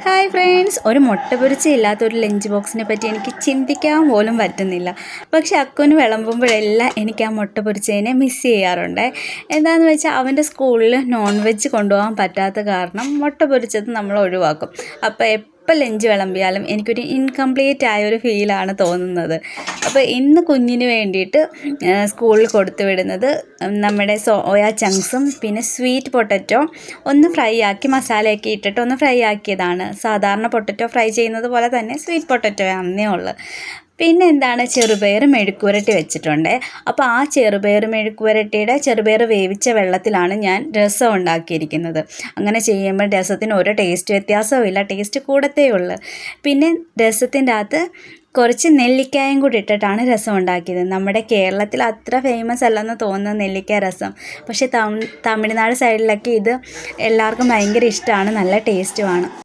Hi friends, ഒരു മുട്ട പൊരിച്ച ഇല്ലാത്തൊരു ലഞ്ച് ബോക്സിനെ പറ്റി എനിക്ക് ചിന്തിക്കാൻ പോലും പറ്റുന്നില്ല. പക്ഷെ അക്കുന് വിളമ്പുമ്പോഴെല്ലാം എനിക്ക് ആ മുട്ട പൊരിച്ചതിനെ മിസ് ചെയ്യാറുണ്ട്. എന്താണെന്ന് വെച്ചാൽ അവൻ്റെ സ്കൂളിൽ നോൺ വെജ് കൊണ്ടുപോകാൻ പറ്റാത്ത കാരണം മുട്ട പൊരിച്ചത് നമ്മൾ ഒഴിവാക്കും. അപ്പോൾ എപ്പോൾ ലഞ്ച് വിളമ്പിയാലും എനിക്കൊരു ഇൻകംപ്ലീറ്റ് ആയൊരു ഫീലാണ് തോന്നുന്നത്. അപ്പോൾ ഇന്ന് കുഞ്ഞിന് വേണ്ടിയിട്ട് സ്കൂളിൽ കൊടുത്തു വിടുന്നത് നമ്മുടെ സോയ ചങ്ക്സും പിന്നെ സ്വീറ്റ് പൊട്ടറ്റോ ഒന്ന് ഫ്രൈ ആക്കി മസാലയൊക്കെ ഇട്ടിട്ട് ഒന്ന് ഫ്രൈ ആക്കിയതാണ്. സാധാരണ പൊട്ടറ്റോ ഫ്രൈ ചെയ്യുന്നത് പോലെ തന്നെ സ്വീറ്റ് പൊട്ടറ്റോ ആണെന്നേ ഉള്ളൂ. പിന്നെ എന്താണ്, ചെറുപയർ മെഴുക്കുവരട്ടി വെച്ചിട്ടുണ്ട്. അപ്പോൾ ആ ചെറുപയർ മെഴുക്കുവരട്ടിയുടെ ചെറുപയർ വേവിച്ച വെള്ളത്തിലാണ് ഞാൻ രസം ഉണ്ടാക്കിയിരിക്കുന്നത്. അങ്ങനെ ചെയ്യുമ്പോൾ രസത്തിന് ഒരു ടേസ്റ്റ് വ്യത്യാസവും ഇല്ല, ടേസ്റ്റ് കൂടത്തേ ഉള്ളൂ. പിന്നെ രസത്തിൻ്റെ അകത്ത് കുറച്ച് നെല്ലിക്കായും കൂടി ഇട്ടിട്ടാണ് രസം ഉണ്ടാക്കിയത്. നമ്മുടെ കേരളത്തിൽ അത്ര ഫേമസ് അല്ലെന്ന് തോന്നുന്ന നെല്ലിക്ക രസം, പക്ഷേ തമിഴ്നാട് സൈഡിലൊക്കെ ഇത് എല്ലാവർക്കും ഭയങ്കര ഇഷ്ടമാണ്, നല്ല ടേസ്റ്റുമാണ്.